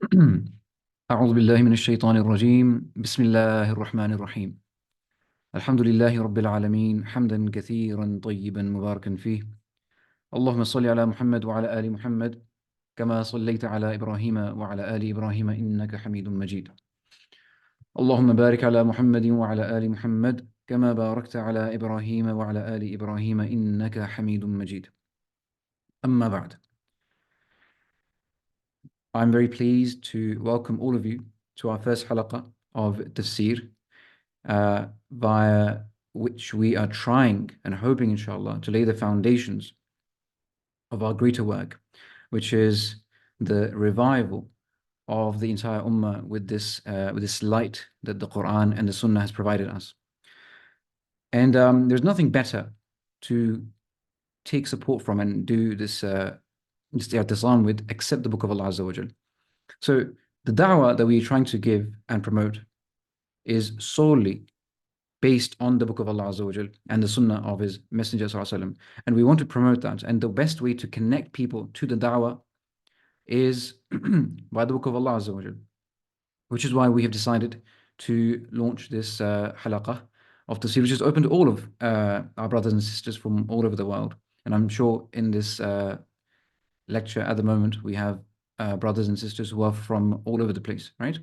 أعوذ بالله من الشيطان الرجيم بسم الله الرحمن الرحيم الحمد لله رب العالمين حمدا كثيرا طيبا مباركا فيه اللهم صل على محمد وعلى آل محمد كما صليت على إبراهيم وعلى آل إبراهيم إنك حميد مجيد اللهم بارك على محمد وعلى آل محمد كما باركت على إبراهيم وعلى آل إبراهيم إنك حميد مجيد أما بعد. I'm very pleased to welcome all of you to our first halaqah of Tafsir, via which we are trying and hoping, inshallah, to lay the foundations of our greater work, which is the revival of the entire Ummah with this light that the Quran and the Sunnah has provided us. And there's nothing better to take support from and do this i'tisam with except the Book of Allah Azza wa Jal. So the da'wah that we're trying to give and promote is solely based on the Book of Allah Azza wa Jal and the Sunnah of His Messenger Sallallahu Alaihi Wasallam. And we want to promote that. And the best way to connect people to the da'wah is by the Book of Allah Azza wa Jal, which is why we have decided to launch this halaqah of Tafsir, which is open to all of our brothers and sisters from all over the world. And I'm sure in this lecture at the moment, we have brothers and sisters who are from all over the place, right?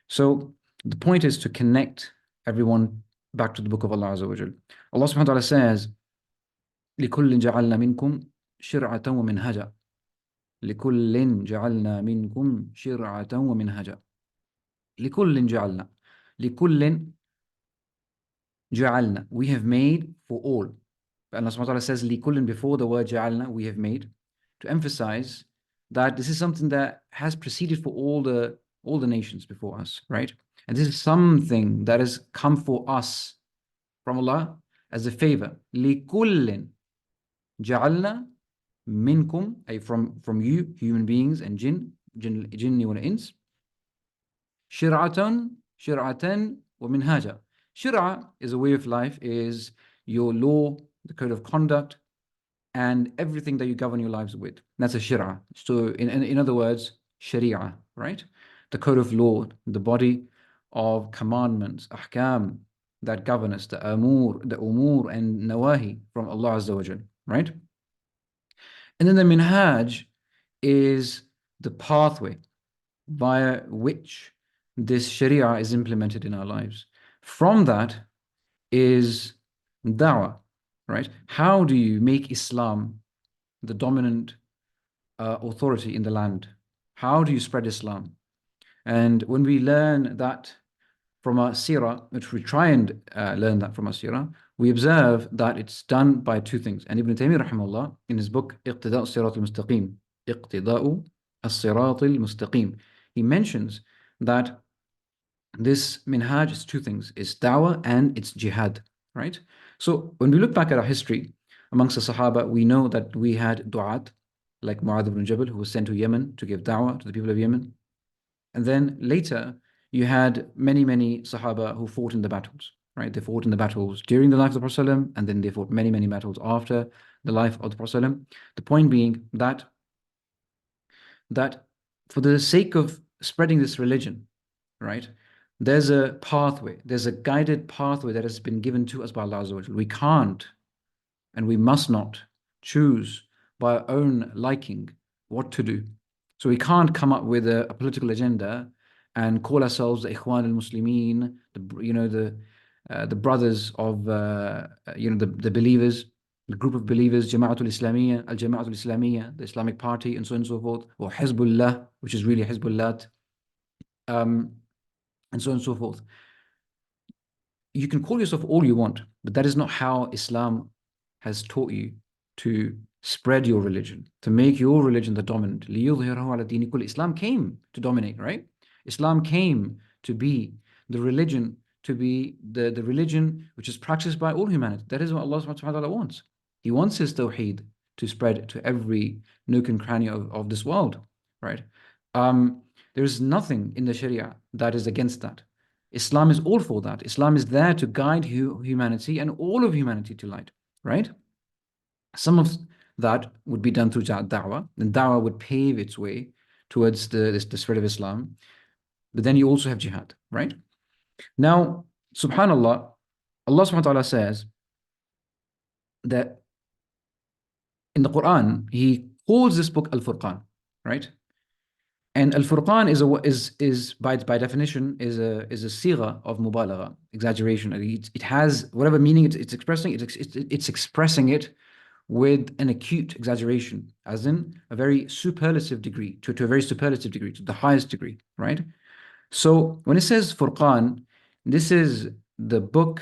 So the point is to connect everyone back to the Book of Allah Azza wa Jal. Allah subhanahu wa ta'ala says, لِكُلٍّ جَعَلْنَا مِنْكُمْ شِرْعَةً وَمِنْهَجًا لِكُلٍّ جَعَلْنَا مِنْكُمْ شِرْعَةً وَمِنْهَجًا لِكُلٍّ جَعَلْنَا لِكُلٍّ جَعَلْنَا, we have made for all. But Allah subhanahu wa ta'ala says لِكُلٍّ before the word جَعَلْنَا, we have made, to emphasize that this is something that has preceded for all the nations before us, right? And this is something that has come for us from Allah as a favor. لِكُلٍّ جَعَلْنَا مِنْكُمْ, ay from you, human beings and jinni wal ins, شِرْعَةً وَمِنْهَاجًا. Shir'a is a way of life, is your law, the code of conduct, and everything that you govern your lives with. That's a shir'a. So in other words, sharia, right? The code of law, the body of commandments, ahkam, that govern us, the umur and nawahi from Allah Azza wa Jal, right? And then the minhaj is the pathway via which this sharia is implemented in our lives. From that is da'wah, right? How do you make Islam the dominant authority in the land? How do you spread Islam? And when we learn that from our seerah, which we try and learn that from our seerah, we observe that it's done by two things. And Ibn Taymiyyah rahimahullah, in his book اقتداء الصراط المستقيم, اقتداء الصراط المستقيم, he mentions that this minhaj is two things: it's da'wah and it's jihad, right? So when we look back at our history amongst the Sahaba, we know that we had du'at like Mu'adh ibn Jabal, who was sent to Yemen to give da'wah to the people of Yemen. And then later you had many Sahaba who fought in the battles, right? They fought in the battles during the life of the Prophet ﷺ, and then they fought many battles after the life of the Prophet ﷺ. The point being that for the sake of spreading this religion, right, there's a pathway, there's a guided pathway that has been given to us by Allah Azza wa Jalla. We can't and we must not choose by our own liking what to do. So we can't come up with a political agenda and call ourselves the Ikhwan al-Muslimin, the brothers of the believers, the group of believers, Jama'atul Islamiyya, Al-Jama'atul Islamiyya, the Islamic Party, and so on and so forth, or Hizbullah, which is really Hizbullah, and so on and so forth. You can call yourself all you want, but that is not how Islam has taught you to spread your religion, to make your religion the dominant. Islam came to dominate, right? Islam came to be the religion, the religion which is practiced by all humanity. That is what Allah subhanahu wa ta'ala wants. He wants His tawheed to spread to every nook and cranny of this world, right? There is nothing in the Sharia that is against that. Islam is all for that. Islam is there to guide humanity and all of humanity to light, right? Some of that would be done through da'wah, and da'wah would pave its way towards the spread of Islam. But then you also have jihad, right? Now, subhanallah, Allah subhanahu wa ta'ala says that in the Quran, He calls this book Al-Furqan, right? And Al-Furqan is by definition is a sigha of mubalagha, exaggeration. It has whatever meaning it's expressing. It's expressing it with an acute exaggeration, as in a very superlative degree, to a very superlative degree, to the highest degree, right? So when it says Furqan, this is the book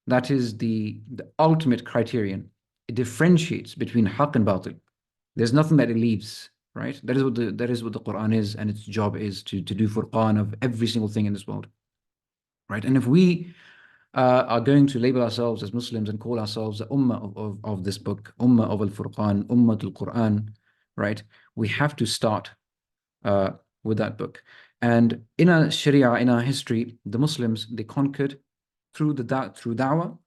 that is the ultimate criterion. It differentiates between haqq and batil. There's nothing that it leaves, right? That is what the Quran is, and its job is to do Furqan of every single thing in this world, right? And if we are going to label ourselves as Muslims and call ourselves the Ummah of this book, Ummah of Al-Furqan, Ummah al-Quran, right? We have to start with that book. And in our Sharia, in our history, the Muslims, they conquered through da'wah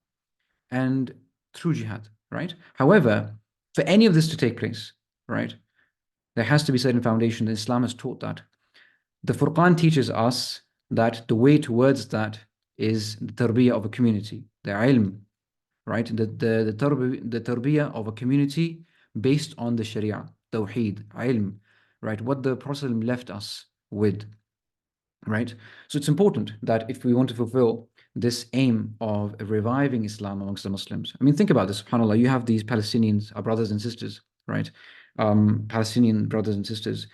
and through jihad, right? However, for any of this to take place, right, there has to be certain foundation. Islam has taught that. The Furqan teaches us that the way towards that is the tarbiyah of a community, the ilm, right? The tarbiyah of a community based on the Sharia, tawheed, ilm, right? What the Prophet left us with, right? So it's important that if we want to fulfill this aim of reviving Islam amongst the Muslims, I mean, think about this, subhanAllah, you have these Palestinians, our brothers and sisters, right? Palestinian brothers and sisters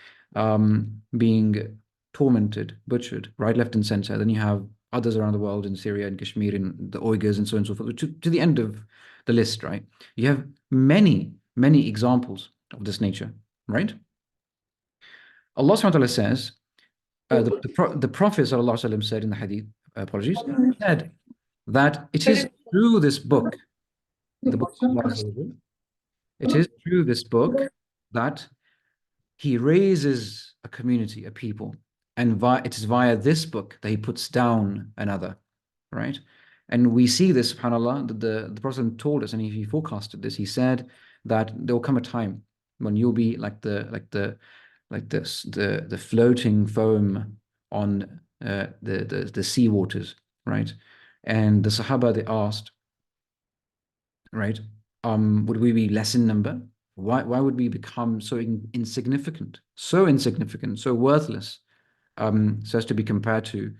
being tormented, butchered, right, left, and center. Then you have others around the world in Syria and Kashmir and the Uyghurs and so on and so forth, to the end of the list, right? You have many, many examples of this nature, right? Allah subhanahu wa ta'ala says, the Prophet ﷺ said in the Hadith, apologies, said that it is through this book, the book of Allah Azza wa Jal, it is through this book that He raises a community, a people, and it is via this book that He puts down another, right? And we see this, subhanAllah, that the Prophet told us, and He forecasted this. He said that there will come a time when you'll be like the floating foam on the sea waters, right? And the Sahaba, they asked, right, would we be less in number? Why would we become so insignificant, so worthless, so as to be compared to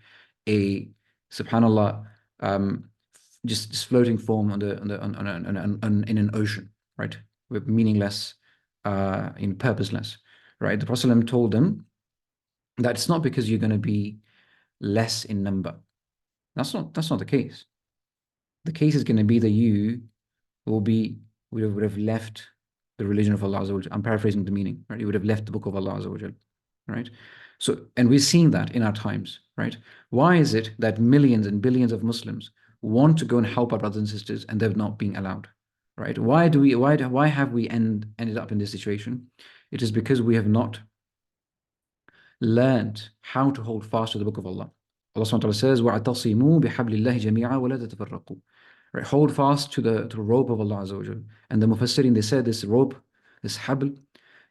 a, subhanallah, just floating foam in an ocean, right? With meaningless, purposeless, right? The Prophet told them that it's not because you're going to be less in number. That's not the case. The case is going to be that you would have left the religion of Allah Azza wa Jal. I'm paraphrasing the meaning, right? You would have left the book of Allah Azza wa Jal, right? So, and we're seeing that in our times, right? Why is it that millions and billions of Muslims want to go and help our brothers and sisters and they're not being allowed, right? Why have we ended up in this situation? It is because we have not learned how to hold fast to the book of Allah. Allah subhanahu wa ta'ala says, وَاعْتَصِمُوا بِحَبْلِ اللَّهِ جَمِيعًا وَلَا تَتَفَرَّقُوا. Right? Hold fast to the rope of Allah Azza wa Jal. And the Mufassirin, they said this rope, this habl,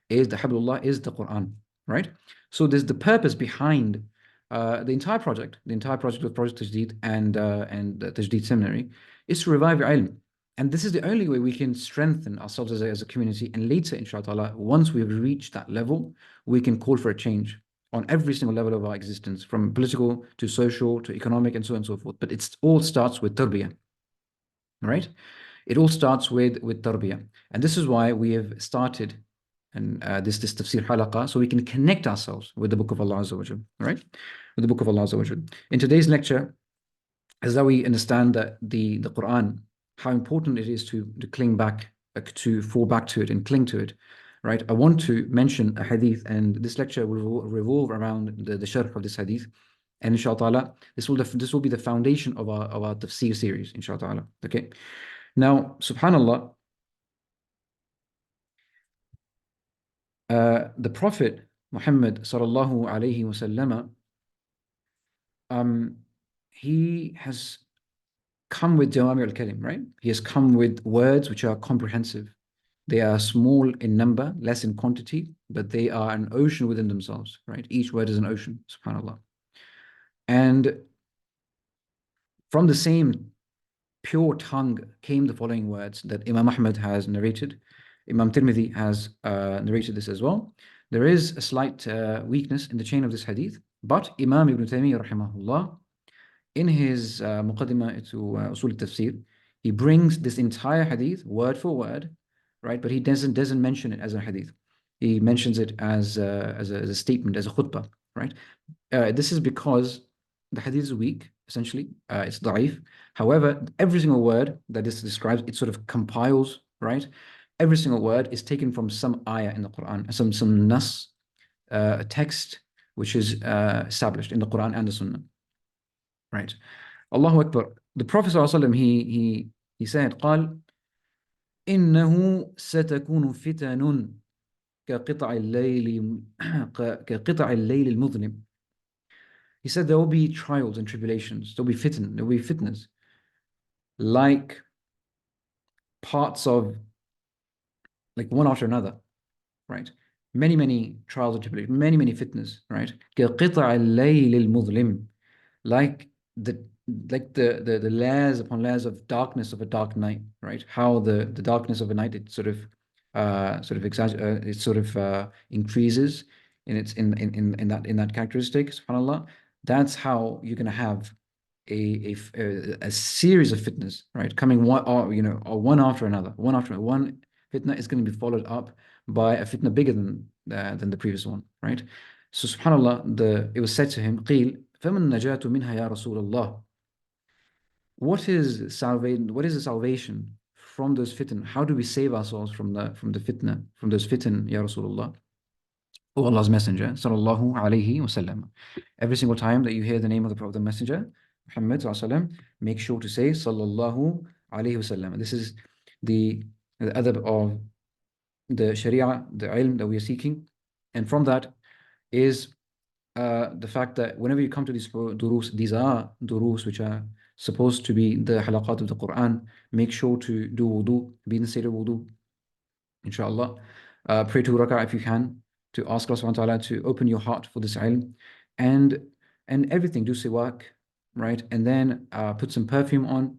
the hablullah is the Quran, right? So there's the purpose behind the entire project of Project Tajdeed and the Tajdeed Seminary is to revive ilm. And this is the only way we can strengthen ourselves as a community. And later, inshallah, once we've reached that level, we can call for a change on every single level of our existence, from political to social to economic and so on and so forth. But it all starts with tarbiyah, right? It all starts with tarbiyah. And this is why we have started and this Tafsir Halaqah, so we can connect ourselves with the book of Allah Azza wa Jal, right? With the book of Allah Azza wa Jal. In today's lecture, as that we understand that the Quran, how important it is to cling back, to fall back to it and cling to it, right? I want to mention a hadith, and this lecture will revolve around the sharh of this hadith. And inshallah, this will be the foundation of our tafsir series, inshallah. Okay. Now, subhanallah, the Prophet Muhammad sallallahu alaihi wasallam, he has come with Jawami al-Kalim, right? He has come with words which are comprehensive. They are small in number, less in quantity, but they are an ocean within themselves, right? Each word is an ocean, subhanAllah. And from the same pure tongue came the following words that Imam Ahmad has narrated. Imam Tirmidhi has narrated this as well. There is a slight weakness in the chain of this hadith, but Imam Ibn Taymiyyah rahimahullah, in his Muqaddimah to Usul al-Tafsir, he brings this entire hadith word for word, right? But he doesn't mention it as a hadith. He mentions it as a statement, as a khutbah, right? This is because the hadith is weak, essentially. It's da'if. However, every single word that this describes, it sort of compiles, right? Every single word is taken from some ayah in the Quran, some nas, a text which is established in the Quran and the Sunnah, right? Allahu Akbar. The Prophet ﷺ, he said, قال إنه ستكون فتن كقطع الليل كقطع الليل المظلم. He said there will be trials and tribulations. There will be fitn, there will be fitnas, like parts of, like one after another, right? Many trials and tribulations, many fitnas, right? كقطع الليل المظلم, like the layers upon layers of darkness of a dark night, right? How the darkness of a night, it sort of increases in its in that characteristic, subhanallah. That's how you're going to have a series of fitnas, right? Coming one, or one after another, one after another. One fitna is going to be followed up by a fitna bigger than the previous one, right? So subhanallah, it was said to him, قيل فمن النجاة منها يا رسول الله. What is salvation? What is the salvation from those fitn? How do we save ourselves from the fitna, from those fitn, ya Rasulullah? O Allah's Messenger, sallallahu alayhi wasallam. Every single time that you hear the name of the Prophet, the Messenger, Muhammad sallallahu, make sure to say sallallahu alayhi wasallam. This is the adab of the Sharia, the ilm that we are seeking, and from that is the fact that whenever you come to these durus, these are durus which are supposed to be the halaqat of the Quran. Make sure to do wudu, be in the state of wudu, inshallah. Pray 2 rak'ah if you can, to ask Allah subhanahu wa ta'ala to open your heart for this ilm, and everything, do siwak, right? And then put some perfume on.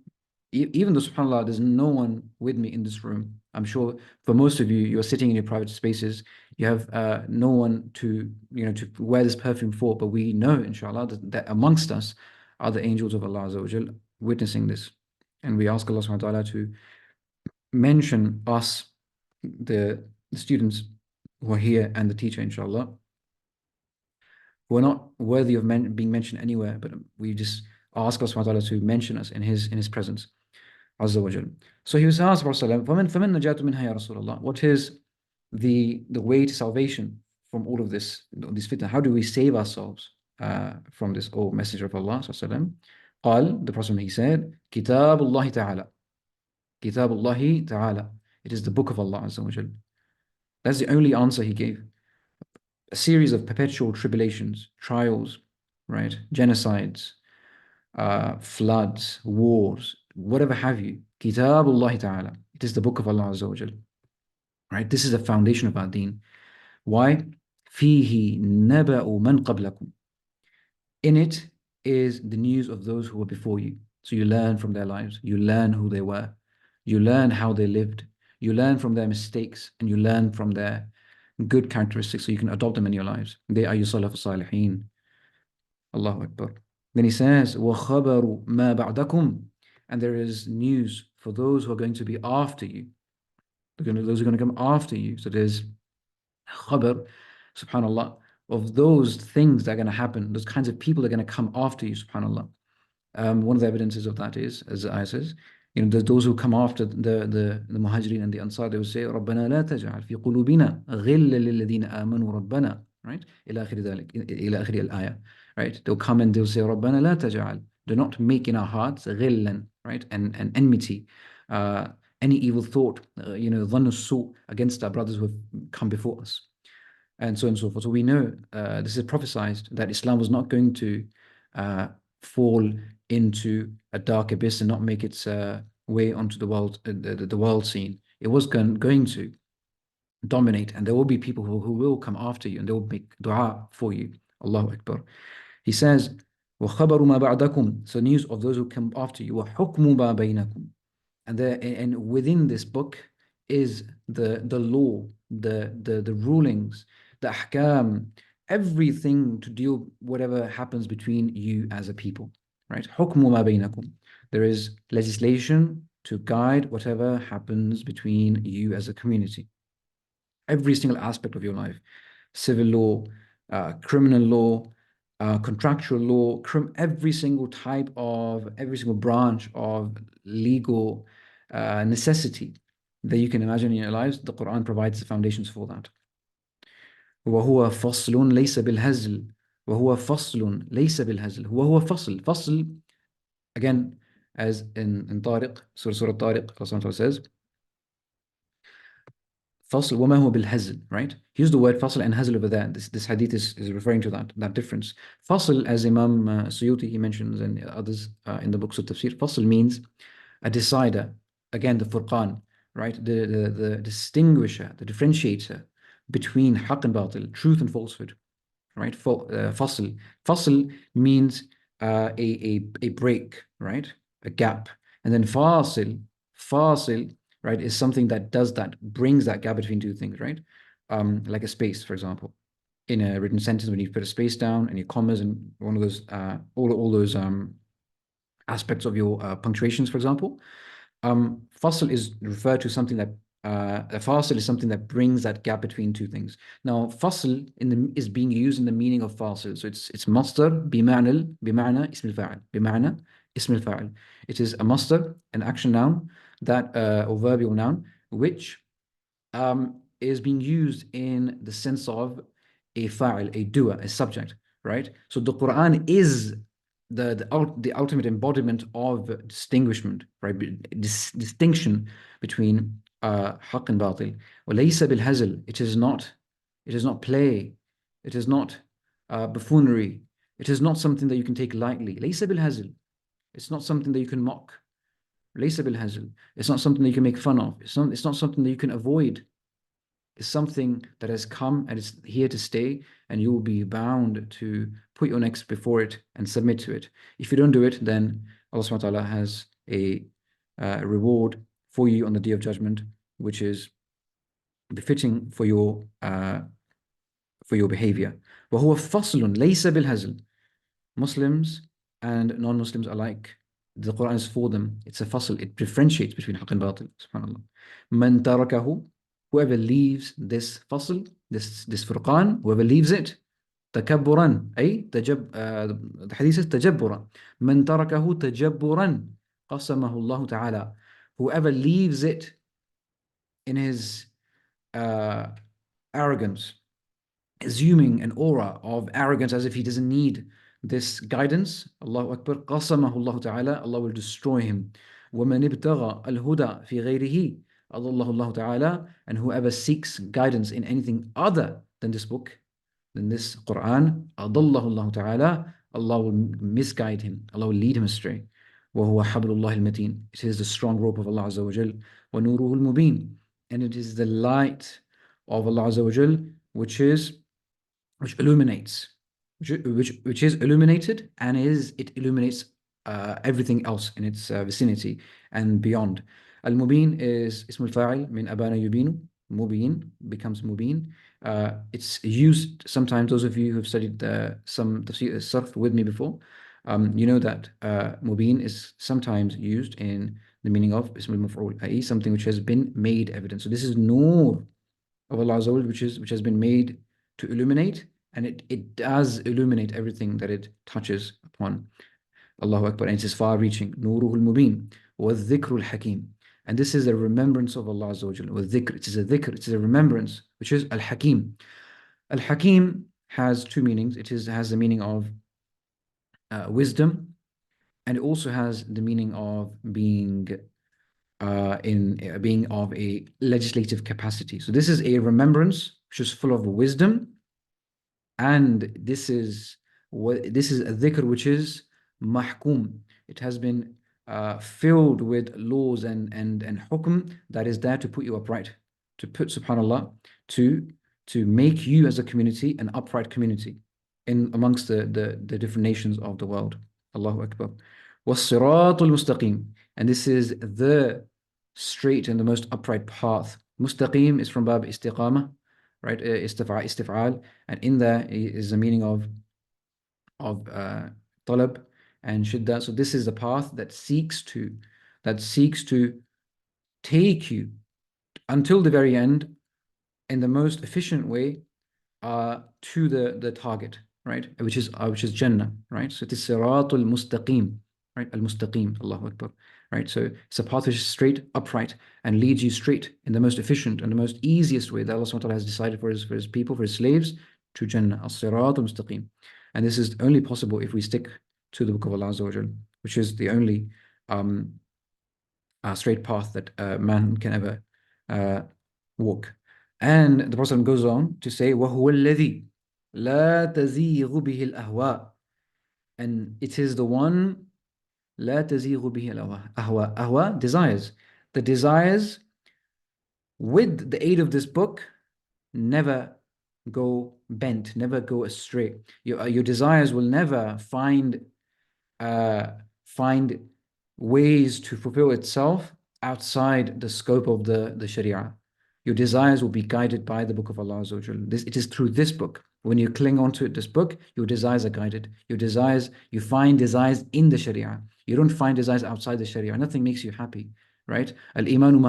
Even though, subhanAllah, there's no one with me in this room, I'm sure for most of you, you're sitting in your private spaces, you have no one to wear this perfume for, but we know, inshallah, that amongst us are the angels of Allah Azza wa Jal witnessing this. And we ask Allah subhanahu wa ta'ala to mention us, the students who are here, and the teacher, inshallah, who are not worthy of being mentioned anywhere, but we just ask Allah subhanahu wa ta'ala to mention us in his presence. Azza wa Jal. So he was asked, فَمَنْ نَجَاتُ مِنْهَا يَا رَسُولَ اللَّهِ. What is the way to salvation from all of this fitna? How do we save ourselves from this, O Messenger of Allah sallallahu قال, the Prophet, he said, كِتَابُ اللَّهِ تَعَالَى. كِتَابُ اللَّهِ تَعَالَى. It is the book of Allah Azza wa Jal. That's the only answer he gave. A series of perpetual tribulations, trials, right? Genocides, floods, wars, whatever have you. Kitabullah Ta'ala. It is the book of Allah Azza wa Jal. Right? This is the foundation of our deen. Why? فِيهِ نَبَأُ مَنْ قَبْلَكُمْ. In it is the news of those who were before you. So you learn from their lives. You learn who they were. You learn how they lived. You learn from their mistakes, and you learn from their good characteristics, so you can adopt them in your lives. They are your salaf salihin. Allahu Akbar. Then he says, وَخَبَرُ مَا بَعْدَكُمْ. And there is news for those who are going to be after you. Those who are going to come after you. So there's khabar, subhanAllah, of those things that are going to happen, those kinds of people that are going to come after you, subhanAllah. One of the evidences of that is, as the ayah says, there's those who come after the Muhajirin and the Ansar, they will say, رَبَّنَا لَا تَجْعَلْ فِي قُلُوبِنَا غِلًّا لِلَّذِينَ آمَنُوا رَبَّنَا. Right? إلى آخر ذلك, إلى آخر الآية. Right? They'll come and they'll say, رَبَّنَا لَا تَجْعَلْ. Do not make in our hearts غِلًّا, right? And enmity, any evil thought, ظَنُّ السُّوء, against our brothers who have come before us. And so on and so forth. So we know this is prophesied that Islam was not going to fall into a dark abyss and not make its way onto the world scene. It was going to, dominate, and there will be people who will come after you and they will make dua for you. Allahu Akbar. He says, وَخَبَرُ مَا بَعْدَكُمْ, so news of those who come after you, وَحُكْمُ مَا بَيْنَكُمْ, and within this book is the law, the rulings, the ahkam, everything to deal whatever happens between you as a people, right? حُكْمُ مَا بَيْنَكُمْ, there is legislation to guide whatever happens between you as a community. Every single aspect of your life, civil law, criminal law, contractual law, every single branch of legal necessity that you can imagine in your lives, the Quran provides the foundations for that. وهو فصل ليس بالهزل وهو فصل ليس بالهزل وهو فصل again, as in Tariq, Surah Tariq, Allah says فصل وما هو بالهزل, right? He used the word فصل and hazl over there. This hadith is referring to that difference. فصل, as Imam Suyuti, he mentions, and others in the books of Tafsir, فصل means a decider. Again, the furqan, right? The distinguisher, the differentiator between haqq and batil, truth and falsehood, right? Fasl. Fasl means a break, right? A gap. And then fasil, right, is something that brings that gap between two things, right? Like a space, for example. In a written sentence, when you put a space down and your commas and one of those, all those aspects of your punctuations, for example. Fasl is referred to something that a fasil is something that brings that gap between two things. Now, fasl is being used in the meaning of fasil. So it's masdar bima'na ism al-fa'il. Bima'na ism al-fa'il. It is a masdar, an action noun, that or verbial noun, which is being used in the sense of a fa'il, a doer, a subject, right? So the Quran is the ultimate embodiment of distinguishment, right? Distinction between haqq and batil. وَلَيْسَ بِالْهَزْلِ, it is not play, it is not buffoonery, it is not something that you can take lightly. لَيْسَ بِالْهَزْلِ, it's not something that you can mock. لَيْسَ بِالْهَزْلِ, it's not something that you can make fun of. It's not something that you can avoid. Is something that has come and is here to stay, and you will be bound to put your necks before it and submit to it. If you don't do it, then Allah subhanahu wa ta'ala has a reward for you on the Day of Judgment, which is befitting for your behavior. وَهُوَ فَصْلٌ لَيْسَ بِالْهَزْلِ, Muslims and non-Muslims alike, the Quran is for them. It's a fasl, it differentiates between haqq and batil. SubhanAllah. مَنْ تَرَكَهُ, whoever leaves this fasl, this furqan, whoever leaves it, تكبرا, the hadith says تجبرا, من تركه تجبرا قسمه الله تعالى, whoever leaves it in his arrogance, assuming an aura of arrogance as if he doesn't need this guidance, Allahu Akbar, قسمه الله تعالى, Allah will destroy him. ومن ابتغى الهدى في غيره أضله الله تعالى, and whoever seeks guidance in anything other than this book, than this Quran, أضله الله تعالى, Allah will misguide him, Allah will lead him astray. وهو حبل الله المتين, it is the strong rope of Allah Azza wa Jal. ونوره المبين, and it is the light of Allah Azza wa Jal, which illuminates, which is illuminated, and it illuminates everything else in its vicinity and beyond. Al-Mubin is ism al-fa'il min abana yubinu. Mubin becomes Mubin. It's used sometimes, those of you who have studied some tafsir sarf with me before, you know that Mubin is sometimes used in the meaning of ism al-maf'ul, i.e. something which has been made evident. So this is nur of Allah Azza wa Jal, which has been made to illuminate, and it does illuminate everything that it touches upon. Allahu Akbar, and it is far-reaching. Nuruhul Mubin wa dhikrul Hakim, and this is a remembrance of Allah Azza wa Jal. Wa dhikr, it is a dhikr, it is a remembrance, which is Al-Hakim. Al-Hakim has two meanings. It has the meaning of wisdom, and it also has the meaning of being of a legislative capacity. So this is a remembrance which is full of wisdom, and this is a dhikr which is mahkum. It has been filled with laws and hukm that is there to put you upright. to put, subhanallah, to make you as a community an upright community in amongst the different nations of the world. Allahu Akbar. وَالصِّرَاطُ الْمُسْتَقِيمُ. And this is the straight and the most upright path. Mustaqim is from Bab istiqamah, right? Istif'al. And in there is the meaning of talab and shidda. So this is the path that seeks to take you until the very end in the most efficient way to the target, right? Which is Jannah, right? So it is Siratul Mustaqim, right? Al-Mustaqim, Allahu Akbar, right? So it's a path which is straight, upright, and leads you straight in the most efficient and the most easiest way that Allah SWT has decided for his people, for his slaves, to Jannah, Al-Siratul Mustaqim. And this is only possible if we stick to the Book of Allah Azza wa Jal, which is the only straight path that man can ever walk. And the Prophet goes on to say, وَهُوَ الَّذِي لَا تَزِيغُ بِهِ الْأَهْوَاءِ. And it is the one, لَا تَزِيغُ بِهِ الْأَهْوَاءِ. Ahwa, desires. The desires, with the aid of this book, never go bent, never go astray. Your desires will never find ways to fulfill itself outside the scope of the Sharia. Your desires will be guided by the Book of Allah Azza wa Jal. It is through this book. When you cling onto this book, your desires are guided. Your desires, you find desires in the Sharia. You don't find desires outside the Sharia. Nothing makes you happy, right? Al-imanu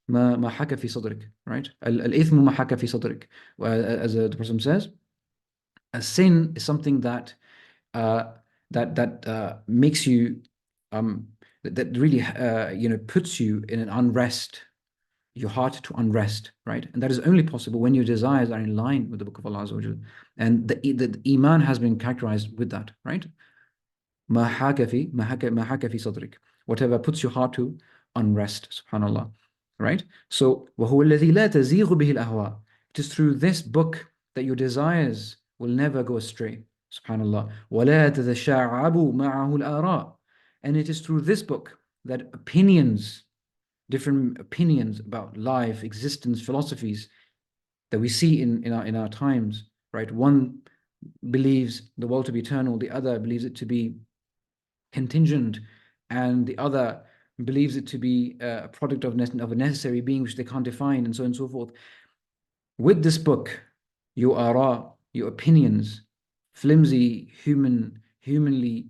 ma haka fi sadrik, right? Al-ithmu ma haka fi sadrik. As the Prophet says, a sin is something that makes you that really puts you in an unrest, your heart to unrest, right? And that is only possible when your desires are in line with the Book of Allah Azza wa Jal. And the Iman has been characterized with that, right? Ma haka fi sadrik. Whatever puts your heart to unrest, subhanallah, right? So وَهُوَ الَّذِي لَا تَزِيغُ بِهِ الْأَهْوَاءِ. It is through this book that your desires will never go astray, subhanallah. وَلَا تَتَشَعَّبُ مَعَهُ الْآرَاءِ. And it is through this book that different opinions about life, existence, philosophies that we see in our times, right? One believes the world to be eternal, the other believes it to be contingent, and the other believes it to be a product of a necessary being which they can't define, and so on and so forth. With this book, your ara, your opinions, flimsy, humanly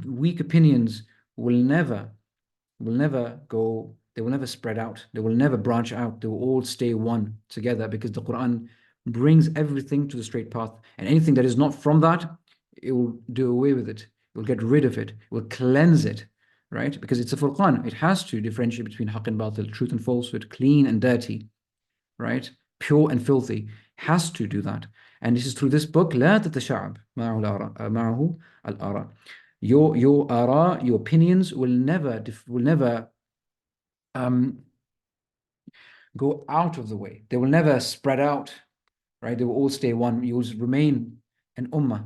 weak opinions will never go, they will never spread out, they will never branch out, they will all stay one together, because the Quran brings everything to the straight path, and anything that is not from that, it will do away with it, it will get rid of it, it will cleanse it, right? Because it's a Furqan, it has to differentiate between haqq and batil, truth and falsehood, clean and dirty, right? Pure and filthy, has to do that. And this is through this book, لا تتشعب معه الآراء. Your ara, your opinions will never go out of the way. They will never spread out, right? They will all stay one. You will remain an ummah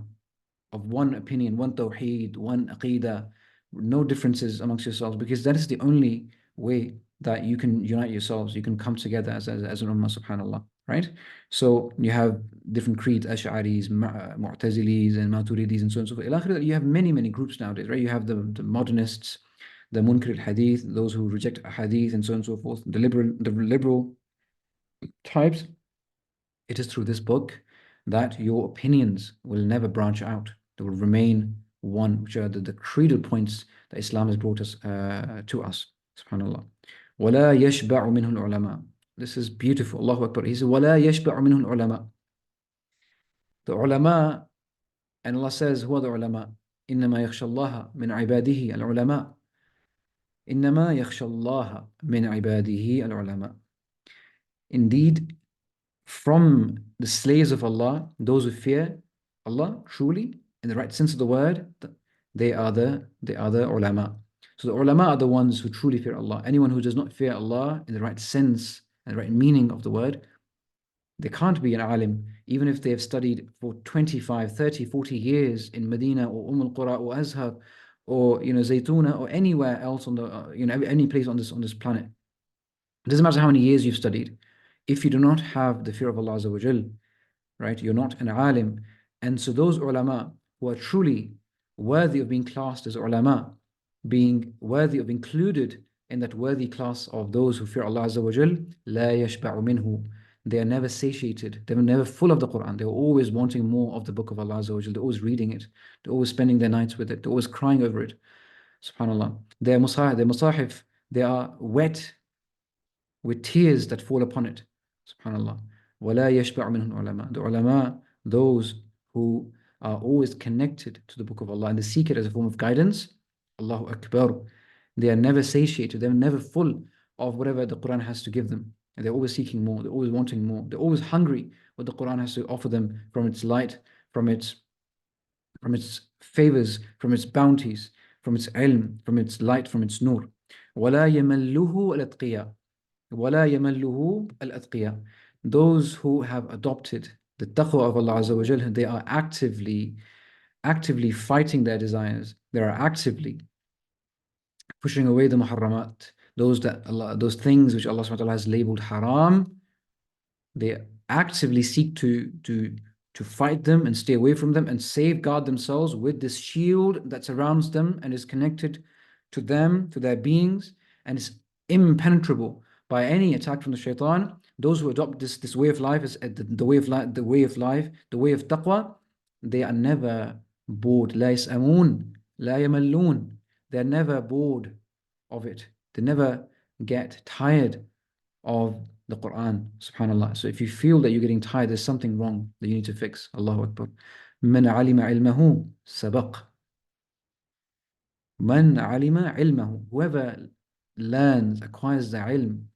of one opinion, one tawheed, one aqidah, no differences amongst yourselves, because that is the only way that you can unite yourselves. You can come together as an ummah, subhanallah, right? So you have different creeds, Ash'aris, Mu'tazilis, and Maturidis, and so on and so forth. You have many groups nowadays, right? You have the modernists, the Munkar al-Hadith, those who reject Hadith, and so on and so forth, the liberal types. It is through this book that your opinions will never branch out. They will remain one, which are the creedal points that Islam has brought us to us. Subhanallah. وَلَا يَشْبَعُ مِنْهُ الْعُلَمَاء. This is beautiful. Allahu Akbar. He says, وَلَا يَشْبَعُ مِنْهُ الْعُلَمَاء. The ulama, and Allah says, who are the ulama? إِنَّمَا يَخْشَى اللَّهَ مِنْ عِبَادِهِ الْعُلَمَاء. إِنَّمَا يَخْشَى اللَّهَ مِنْ عِبَادِهِ الْعُلَمَاء. Indeed, from the slaves of Allah, those who fear Allah truly, in the right sense of the word, they are the ulama. So the ulama are the ones who truly fear Allah. Anyone who does not fear Allah in the right sense and the right meaning of the word, they can't be an alim, even if they have studied for 25, 30, 40 years in Medina or al-Qura or Azhar or Zaytuna or anywhere else on the any place on this planet. It doesn't matter how many years you've studied. If you do not have the fear of Allah Azza wa Jal, right, you're not an alim. And so those ulama who are truly worthy of being classed as ulama, being worthy of included in that worthy class of those who fear Allah Azza wa Jal, لا يشبع منه. They are never satiated. They're never full of the Quran. They're always wanting more of the book of Allah Azza wa Jal. They're always reading it. They're always spending their nights with it. They're always crying over it. SubhanAllah. Their musahif, they are wet with tears that fall upon it. SubhanAllah. وَلَا يَشْبَعُ مِنْهُ الْعُلَمَاء. The ulama, those who are always connected to the book of Allah and they seek it as a form of guidance, Allahu Akbar. They are never satiated. They're never full of whatever the Quran has to give them. And they're always seeking more. They're always wanting more. They're always hungry what the Quran has to offer them from its light, from its favors, from its bounties, from its ilm, from its light, from its nur. وَلَا يَمَلُّهُ الْأَتْقِيَةُ وَلَا يَمَلُّهُ الْأَتْقِيَةُ. Those who have adopted the taqwa of Allah Azza wa Jal, they are actively fighting their desires. They are actively pushing away the muharramat, those things which Allah subhanahu wa ta'ala has labeled haram. They actively seek to fight them and stay away from them and safeguard themselves with this shield that surrounds them and is connected to them, to their beings, and is impenetrable by any attack from the shaitan. Those who adopt this way of life as the way of taqwa, they are never bored. لا يسأمون لا يملون. They're never bored of it. They never get tired of the Quran, subhanallah. So if you feel that you're getting tired, there's something wrong that you need to fix. Allahu Akbar. من علم علمه سبق. من علم علمه. Whoever learns, acquires the ilm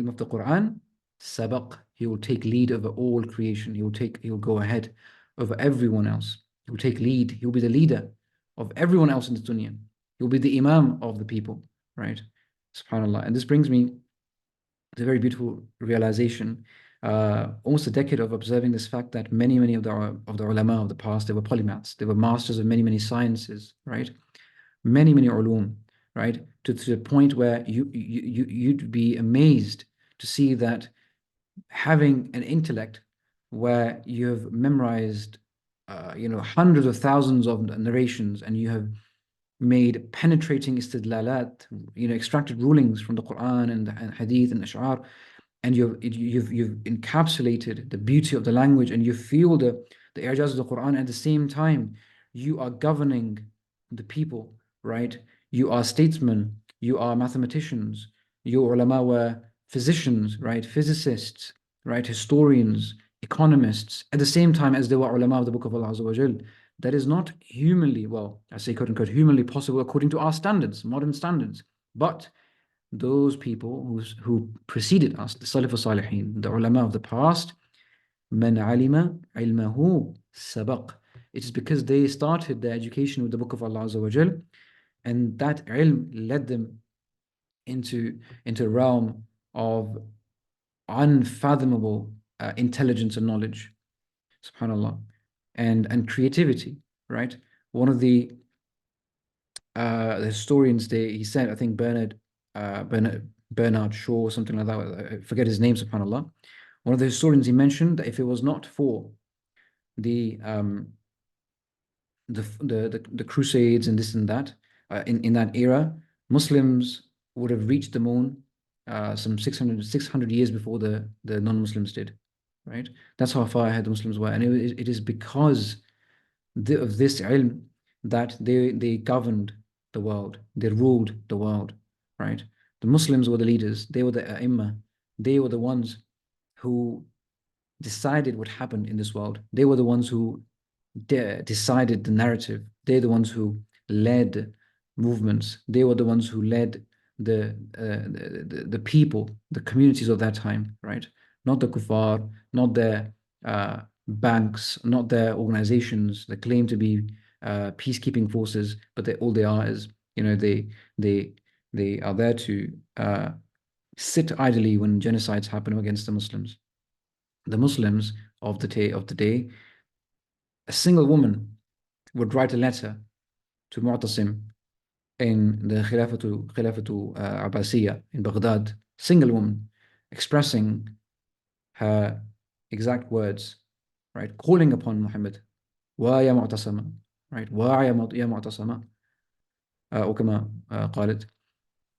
of the Quran, sabaq, he will take lead over all creation. He will go ahead over everyone else. He will take lead. He will be the leader of everyone else in this dunya. He will be the imam of the people, right? SubhanAllah. And this brings me to a very beautiful realization. Almost a decade of observing this fact that many of the ulama of the past, they were polymaths. They were masters of many sciences, right? Many ulum, right? To the point where you'd be amazed to see that having an intellect where you have memorized hundreds of thousands of narrations and you have made penetrating istidlalat, extracted rulings from the Quran and Hadith and Ash'ar, and you've encapsulated the beauty of the language and you feel the i'jaz of the Quran. At the same time, you are governing the people, right? You are statesmen, you are mathematicians, your ulama were physicians, right? Physicists, right? Historians, economists, at the same time as they were ulama of the book of Allah Azza wa Jal. That is not humanly, well, I say quote unquote, humanly possible according to our standards, modern standards. But those people who preceded us, the Salaf al-Salihin, the ulama of the past, man alima ilmahu sabaq. It is because they started their education with the book of Allah Azza wa Jal, and that ilm led them into a realm of unfathomable intelligence and knowledge, subhanallah, and creativity, right? One of the historians, he said, I think Bernard Shaw or something like that, I forget his name, subhanallah. One of the historians, he mentioned that if it was not for the crusades and this and that, in that era, Muslims would have reached the moon some 600 years before the non-Muslims did, right? That's how far ahead the Muslims were. And it is because of this ilm that they governed the world, they ruled the world, right? The Muslims were the leaders, they were the Imaan, they were the ones who decided what happened in this world. They were the ones who decided the narrative. They're the ones who led movements. They were the ones who led the people, the communities of that time, right? Not the kuffar, not their banks, not their organizations that claim to be peacekeeping forces, but all they are is, they are there to sit idly when genocides happen against the Muslims. The Muslims of the day, a single woman would write a letter to Mu'tasim in the Khilafatu Abbasiyya in Baghdad, single woman, expressing her exact words, right? Calling upon Muhammad, wa ya mu'tasama, right? Wa ya mu'tasama, وكما قالت,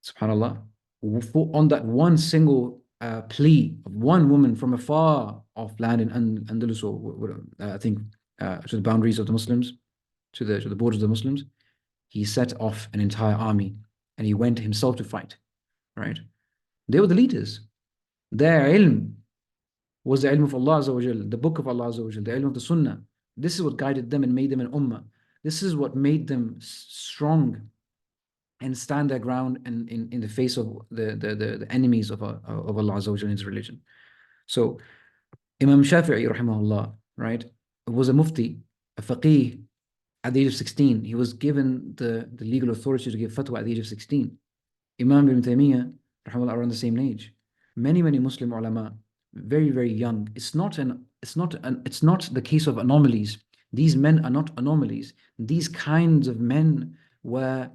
subhanallah, on that one single plea of one woman from a far off land in Andalus, or I think to the boundaries of the Muslims, to the borders of the Muslims, he set off an entire army and he went himself to fight, right? They were the leaders. Their ilm was the ilm of Allah Azza wa Jal, the book of Allah Azza wa Jal, the ilm of the Sunnah. This is what guided them and made them an ummah. This is what made them strong and stand their ground in the face of the enemies of Allah Azza wa Jal in His religion. So Imam Shafi'i rahimahullah, right, was a mufti, a faqih at the age of 16. He was given the legal authority to give fatwa at the age of 16. Imam Ibn Taymiyyah rahimahullah around the same age. Many Muslim ulama, very, very young. It's not the case of anomalies. These men are not anomalies. These kinds of men were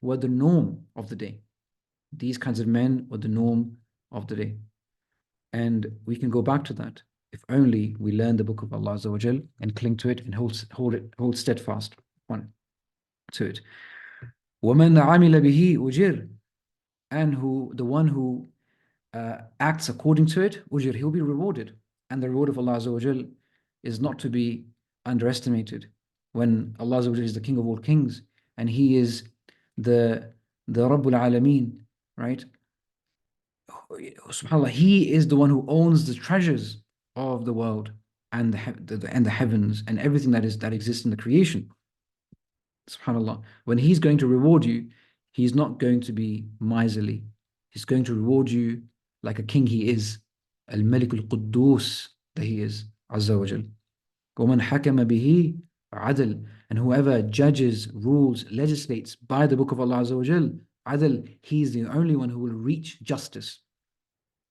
the norm of the day. These kinds of men were the norm of the day. And we can go back to that if only we learn the book of Allah Azza wa Jal and cling to it and hold steadfast to it. وَمَنْ عَمِلَ بِهِ أُجِرْ, and the one who acts according to it, ujir, he'll be rewarded. And the reward of Allah Azza wa Jal is not to be underestimated. When Allah Azza wa Jal is the King of all kings, and He is the Rabbul Alameen, right? SubhanAllah, He is the one who owns the treasures of the world and the heavens and everything that exists in the creation. SubhanAllah, when He's going to reward you, He's not going to be miserly. He's going to reward you like a king He is, Al-Malik al-Quddus, that He is, Azza wa Jal. وَمَنْ حَكَمَ بِهِ عَدْلٍ, and whoever judges, rules, legislates by the book of Allah Azza wa Jal, Adl, He is the only one who will reach justice.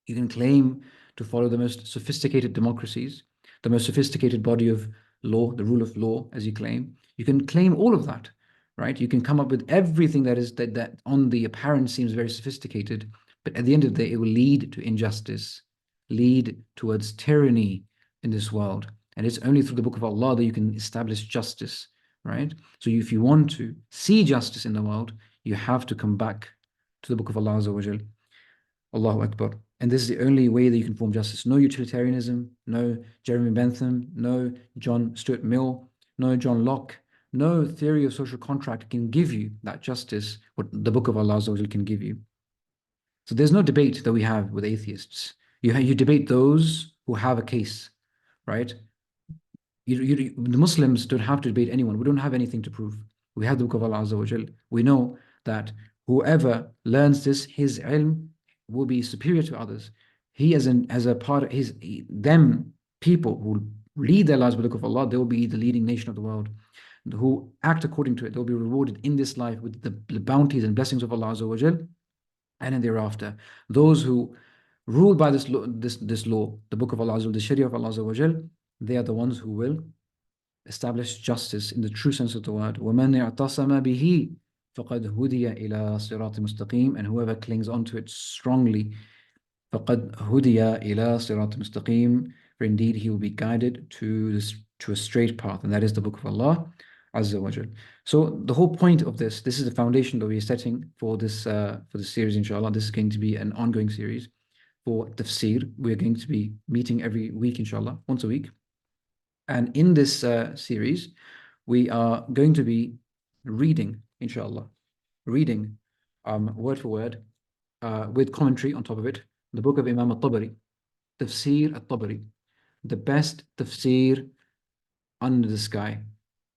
You can claim to follow the most sophisticated democracies, the most sophisticated body of law, the rule of law, as you claim. You can claim all of that, right? You can come up with everything that on the apparent seems very sophisticated, but at the end of the day, it will lead to injustice, lead towards tyranny in this world. And it's only through the book of Allah that you can establish justice, right? So if you want to see justice in the world, you have to come back to the book of Allah Azza wa Jal. Allahu Akbar. And this is the only way that you can form justice. No utilitarianism, no Jeremy Bentham, no John Stuart Mill, no John Locke, no theory of social contract can give you that justice, what the book of Allah Azza wa Jal can give you. So there's no debate that we have with atheists. You debate those who have a case, right? The Muslims don't have to debate anyone. We don't have anything to prove. We have the book of Allah Azza wa Jal. We know that whoever learns this, his ilm will be superior to others. He as a part of them people who lead their lives with the book of Allah, they will be the leading nation of the world. Who act according to it, they'll be rewarded in this life with the bounties and blessings of Allah Azza wa Jal, and in thereafter. Those who rule by this law, the book of Allah Azza wa Jal, the Sharia of Allah Azza wa Jal, they are the ones who will establish justice in the true sense of the word. وَمَنْ اعْتَصَمَ بِهِ فَقَدْ هُدِيَ إِلَى صِرَاطٍ مُسْتَقِيمٍ, and whoever clings onto it strongly, فَقَدْ هُدِيَ إِلَى صِرَاطٍ مُسْتَقِيمٍ, for indeed he will be guided to a straight path, and that is the book of Allah Azza wa Jal. So the whole point of this is the foundation that we are setting for this series, inshallah. This is going to be an ongoing series for tafsir. We're going to be meeting every week, inshallah, once a week. And in this series, we are going to be reading, inshallah, word for word, with commentary on top of it, the book of Imam al-Tabari, Tafsir al-Tabari, the best tafsir under the sky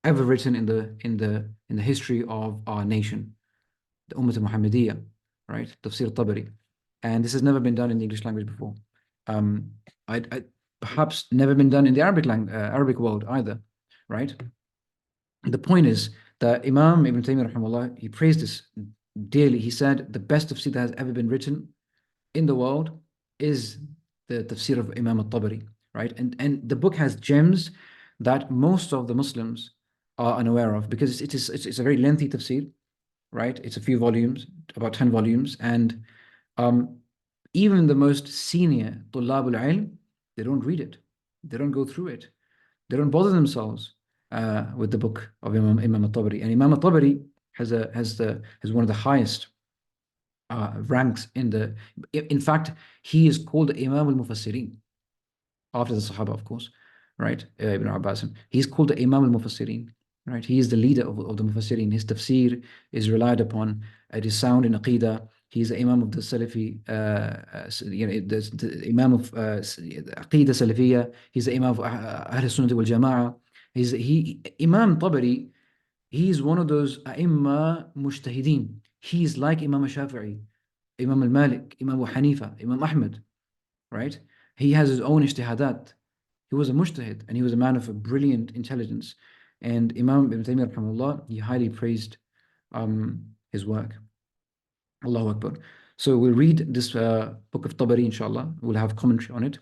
ever written in the history of our nation, the Ummah Muhammadiyah, right? Tafsir al-Tabari. And this has never been done in the English language before. I perhaps never been done in the Arabic world either, right? The point is that Imam Ibn Taymiyyah rahimahullah, he praised this dearly. He said the best tafsir that has ever been written in the world is the tafsir of Imam al-Tabari, right? And the book has gems that most of the Muslims are unaware of, because it's a very lengthy tafsir, right? It's a few volumes, about 10 volumes, and even the most senior طلاب العلم, they don't read it. They don't go through it. They don't bother themselves with the book of Imam al-Tabari. And Imam al-Tabari has one of the highest ranks in fact, he is called Imam al-Mufassirin after the Sahaba, of course, right? Ibn Abbas. He's called the Imam al-Mufassirin, right? He is the leader of the Mufassirin. His tafsir is relied upon. It is sound in Aqidah. He's the Imam of the Salafi, the Imam of Aqidah Salafiyya. He's the Imam of Ahl Sunnah wal Jama'ah. Imam Tabari, he's one of those A'imma Mujtahideen. He's like Imam Shafi'i, Imam al-Malik, Imam Abu Hanifa, Imam Ahmad, right? He has his own ijtihadat. He was a mujtahid and he was a man of a brilliant intelligence. And Imam Ibn Taymiyyah rahimahullah, he highly praised his work. Allahu Akbar. So we'll read this book of Tabari, inshallah. We'll have commentary on it.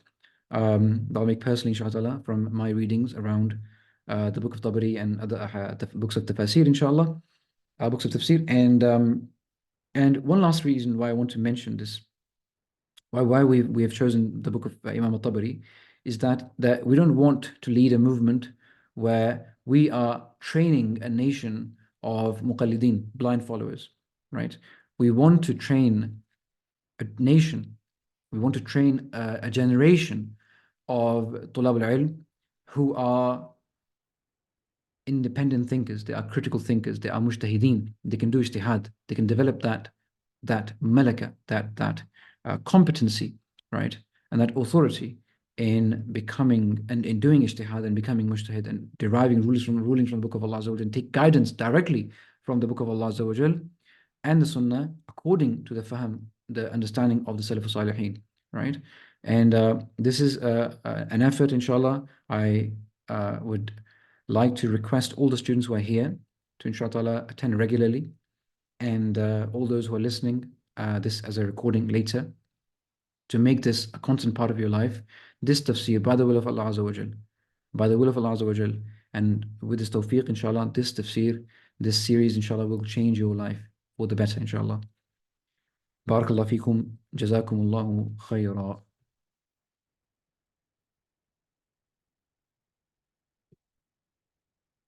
That I'll make personally, inshallah, from my readings around the book of Tabari and other books of tafsir, inshallah. Books of tafsir. And one last reason why I want to mention this, why we have chosen the book of Imam al-Tabari, is that we don't want to lead a movement where we are training a nation of muqallideen, blind followers, right? We want to train a nation, we want to train a generation of tulab al-ilm who are independent thinkers, they are critical thinkers, they are mujtahideen, they can do ijtihad, they can develop that malaka, that competency, right? And that authority in becoming and in doing ijtihad and becoming mujtahid and deriving rulings from the book of Allah Azza wa Jal, and take guidance directly from the book of Allah Azza wa Jal and the Sunnah according to the fahm, the understanding of the Salaf Salihin, right? And this is an effort, inshallah. I would like to request all the students who are here to, inshallah, attend regularly, and all those who are listening this as a recording later, to make this a constant part of your life. This tafsir, by the will of Allah Azza wa Jal, by the will of Allah Azza wa Jal, and with this tawfiq, inshallah, this tafsir, this series, inshallah, will change your life for the better, inshallah. Barakallahu feekum, jazakumullahu khayra.